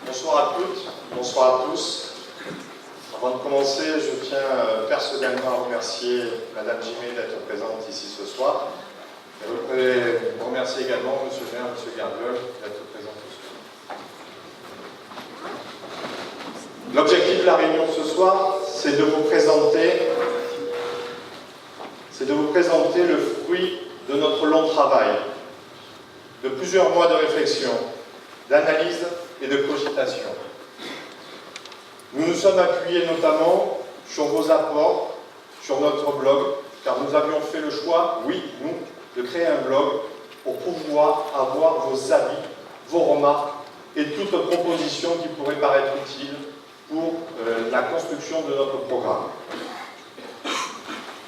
Bonsoir à toutes, bonsoir à tous. Avant de commencer, je tiens personnellement à remercier Madame Gimé d'être présente ici ce soir. Et je voudrais remercier également Monsieur le maire, Monsieur Gardiol d'être présent ce soir. L'objectif de la réunion ce soir, c'est de vous présenter le fruit de notre long travail, de plusieurs mois de réflexion, d'analyse et de cogitation. Nous nous sommes appuyés notamment sur vos apports, sur notre blog, car nous avions fait le choix, oui, nous, de créer un blog pour pouvoir avoir vos avis, vos remarques et toute proposition qui pourrait paraître utile pour la construction de notre programme.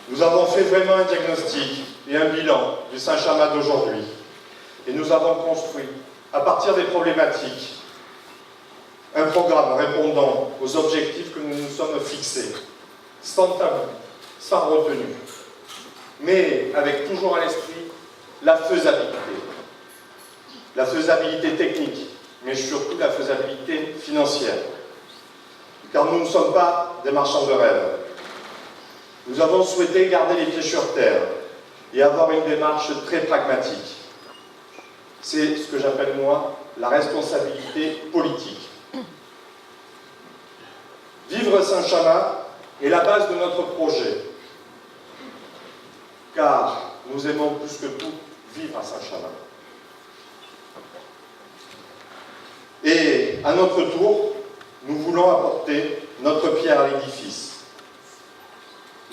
Nous avons fait vraiment un diagnostic et un bilan du Saint-Chamas d'aujourd'hui et nous avons construit, à partir des problématiques, un programme répondant aux objectifs que nous nous sommes fixés, sans tabou, sans retenue, mais avec toujours à l'esprit la faisabilité technique, mais surtout la faisabilité financière. Car nous ne sommes pas des marchands de rêves. Nous avons souhaité garder les pieds sur terre et avoir une démarche très pragmatique. C'est ce que j'appelle, moi, la responsabilité politique. Vivre Saint-Chamas est la base de notre projet, car nous aimons plus que tout vivre à Saint-Chamas. Et à notre tour, nous voulons apporter notre pierre à l'édifice.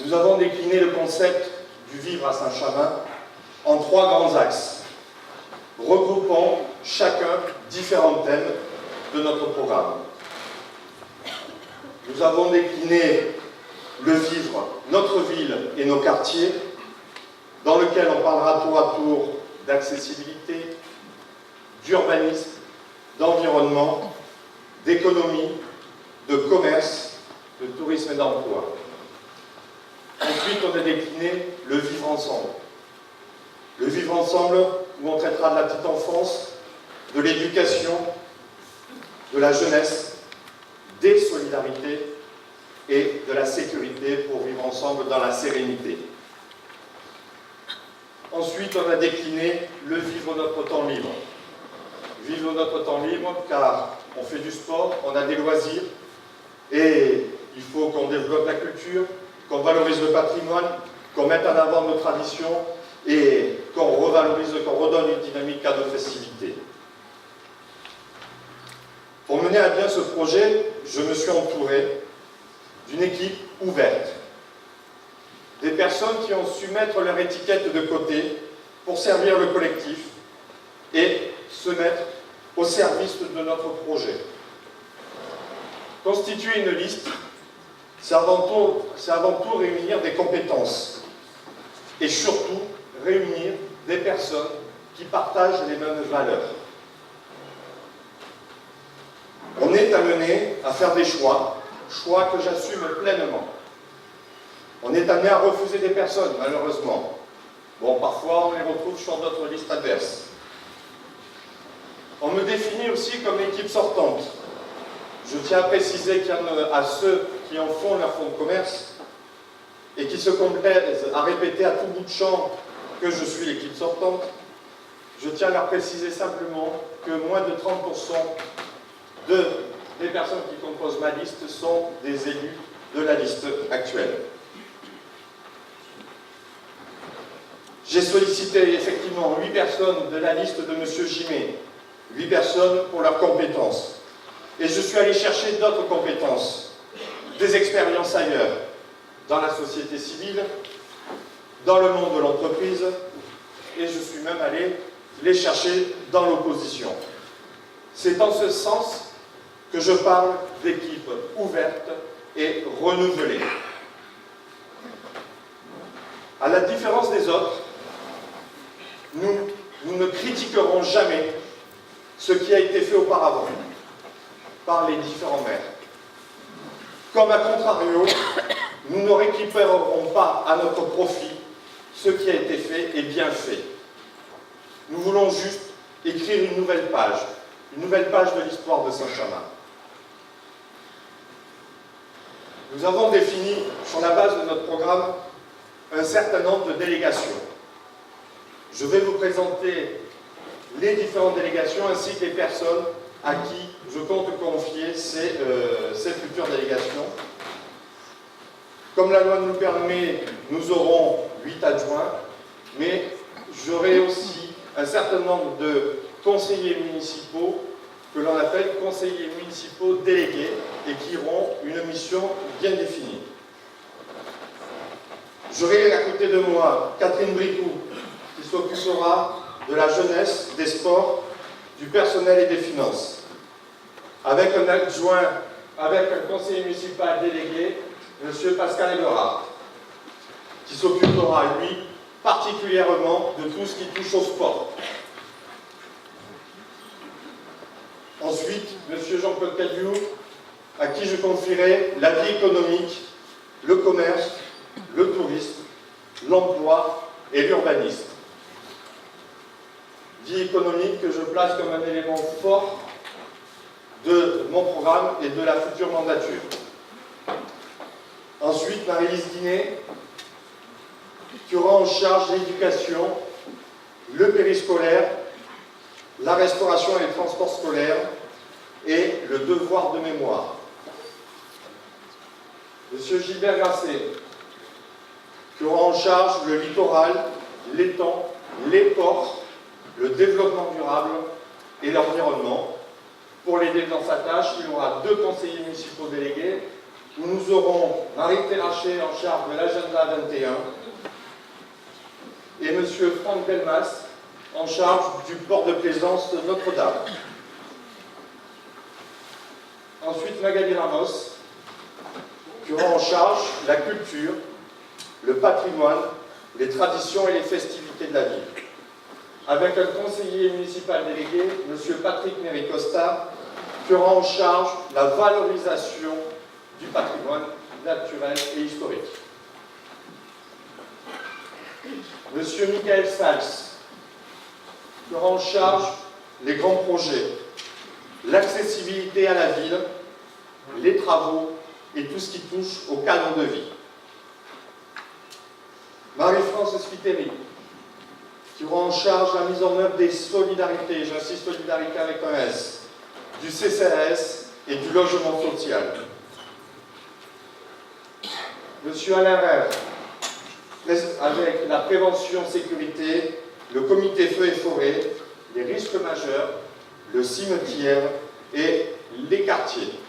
Nous avons décliné le concept du vivre à Saint-Chamas en 3 grands axes, regroupant chacun différents thèmes de notre programme. Nous avons décliné le vivre, notre ville et nos quartiers, dans lequel on parlera tour à tour d'accessibilité, d'urbanisme, d'environnement, d'économie, de commerce, de tourisme et d'emploi. Ensuite, on a décliné le vivre ensemble. Le vivre ensemble, où on traitera de la petite enfance, de l'éducation, de la jeunesse, des solidarités et de la sécurité pour vivre ensemble dans la sérénité. Ensuite, on a décliné le vivre notre temps libre. Vivre notre temps libre car on fait du sport, on a des loisirs et il faut qu'on développe la culture, qu'on valorise le patrimoine, qu'on mette en avant nos traditions et qu'on revalorise, qu'on redonne une dynamique à nos festivités. Pour mener à bien ce projet, je me suis entouré d'une équipe ouverte. Des personnes qui ont su mettre leur étiquette de côté pour servir le collectif et se mettre au service de notre projet. Constituer une liste, c'est avant tout réunir des compétences et surtout réunir des personnes qui partagent les mêmes valeurs. On est amené à faire des choix que j'assume pleinement. On est amené à refuser des personnes, malheureusement. Bon, parfois on les retrouve sur d'autres listes adverses. On me définit aussi comme l'équipe sortante. Je tiens à préciser qu'il y en a à ceux qui en font leur fonds de commerce et qui se complaisent à répéter à tout bout de champ que je suis l'équipe sortante. Je tiens à leur préciser simplement que moins de 30% des personnes qui composent ma liste sont des élus de la liste actuelle. J'ai sollicité effectivement 8 personnes de la liste de M. Gimé, 8 personnes pour leurs compétences. Et je suis allé chercher d'autres compétences, des expériences ailleurs, dans la société civile, dans le monde de l'entreprise, et je suis même allé les chercher dans l'opposition. C'est en ce sens que je parle d'équipe ouverte et renouvelée. À la différence des autres, nous ne critiquerons jamais ce qui a été fait auparavant par les différents maires. Comme à contrario, nous ne récupérerons pas à notre profit ce qui a été fait et bien fait. Nous voulons juste écrire une nouvelle page, une nouvelle page de l'histoire de Saint-Chamond. Nous avons défini, sur la base de notre programme, un certain nombre de délégations. Je vais vous présenter les différentes délégations ainsi que les personnes à qui je compte confier ces futures délégations. Comme la loi nous le permet, nous aurons 8 adjoints, mais j'aurai aussi un certain nombre de conseillers municipaux que l'on appelle conseillers municipaux délégués et qui auront une mission bien définie. J'aurai à côté de moi Catherine Bricou qui s'occupera de la jeunesse, des sports, du personnel et des finances. Avec un adjoint, avec un conseiller municipal délégué, M. Pascal Eberhard, qui s'occupera, lui, particulièrement de tout ce qui touche au sport. Ensuite, M. Jean-Claude Cadiou, à qui je confierai la vie économique, le commerce, le tourisme, l'emploi et l'urbanisme. Vie économique que je place comme un élément fort de mon programme et de la future mandature. Ensuite, Marie-Lise Guinet, qui aura en charge l'éducation, le périscolaire, la restauration et les transports scolaires et le devoir de mémoire. Monsieur Gilbert Grasset, qui aura en charge le littoral, l'étang, les ports, le développement durable et l'environnement. Pour l'aider dans sa tâche, il y aura 2 conseillers municipaux délégués, où nous aurons Marie Terraché en charge de l'agenda 21 et M. Franck Delmas en charge du port de plaisance de Notre-Dame. Ensuite, Magali Ramos, qui aura en charge la culture, le patrimoine, les traditions et les festivités de la ville. Avec un conseiller municipal délégué, M. Patrick Neri-Costa, qui aura en charge la valorisation du patrimoine naturel et historique. M. Michael Sals, qui aura en charge les grands projets, l'accessibilité à la ville, les travaux et tout ce qui touche au cadre de vie. Marie-France Spiteri, qui aura en charge la mise en œuvre des solidarités, j'insiste solidarité avec un S, du CCAS et du logement social. Monsieur Alain Vert, avec la prévention sécurité, le comité feu et forêt, les risques majeurs, le cimetière et les quartiers.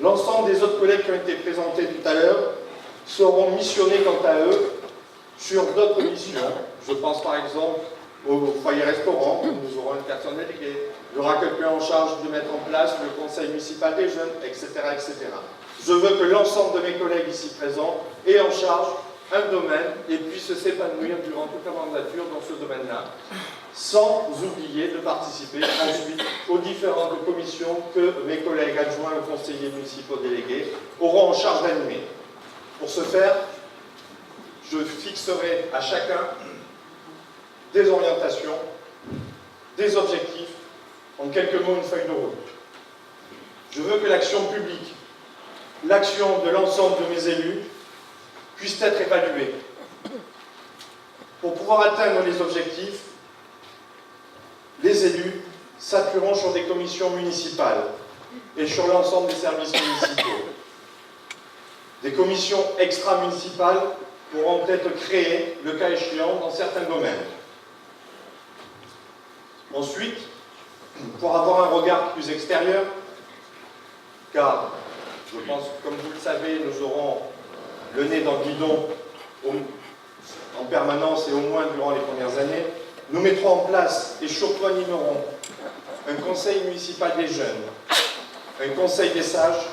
L'ensemble des autres collègues qui ont été présentés tout à l'heure seront missionnés quant à eux sur d'autres missions. Je pense par exemple au foyer restaurant, où nous aurons une personne déléguée. Il y aura quelqu'un en charge de mettre en place le conseil municipal des jeunes, etc. etc. Je veux que l'ensemble de mes collègues ici présents aient en charge un domaine et puissent s'épanouir durant toute la mandature dans ce domaine-là, sans oublier de participer ensuite aux différentes commissions que mes collègues adjoints ou conseillers municipaux délégués auront en charge d'animer. Pour ce faire, je fixerai à chacun des orientations, des objectifs, en quelques mots, une feuille de route. Je veux que l'action publique, l'action de l'ensemble de mes élus, puisse être évaluée. Pour pouvoir atteindre les objectifs, les élus s'appuieront sur des commissions municipales et sur l'ensemble des services municipaux. Des commissions extra-municipales pourront être créées, le cas échéant, dans certains domaines. Ensuite, pour avoir un regard plus extérieur, car je pense que, comme vous le savez, nous aurons le nez dans le guidon en permanence et au moins durant les premières années, nous mettrons en place et surtout animerons un conseil municipal des jeunes, un conseil des sages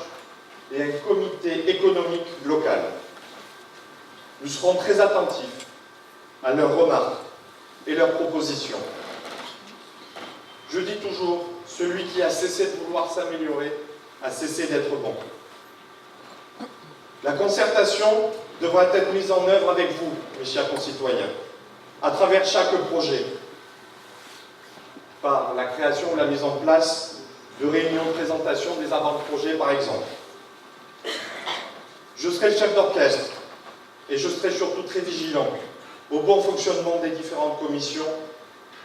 et un comité économique local. Nous serons très attentifs à leurs remarques et leurs propositions. Je dis toujours, celui qui a cessé de vouloir s'améliorer a cessé d'être bon. La concertation devra être mise en œuvre avec vous, mes chers concitoyens, à travers chaque projet. par la création ou la mise en place de réunions de présentation des avant-projets, par exemple. Je serai le chef d'orchestre et je serai surtout très vigilant au bon fonctionnement des différentes commissions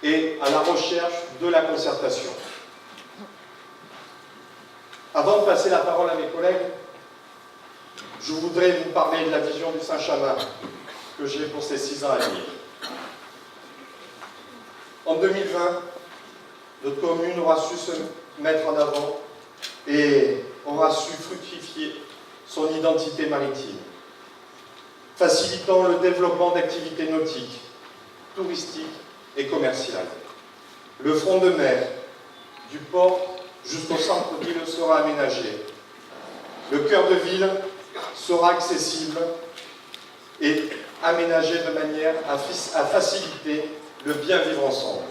et à la recherche de la concertation. Avant de passer la parole à mes collègues, je voudrais vous parler de la vision du Saint-Chamond que j'ai pour ces 6 ans à venir. En 2020, notre commune aura su se mettre en avant et aura su fructifier son identité maritime, facilitant le développement d'activités nautiques, touristiques et commerciales. Le front de mer, du port jusqu'au centre-ville, sera aménagé. Le cœur de ville sera accessible et aménagé de manière à faciliter le bien vivre ensemble.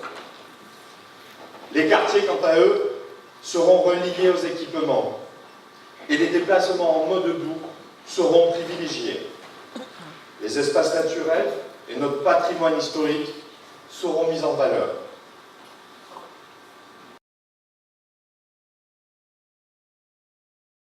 Les quartiers, quant à eux, seront reliés aux équipements et les déplacements en mode doux seront privilégiés. Les espaces naturels et notre patrimoine historique seront mis en valeur.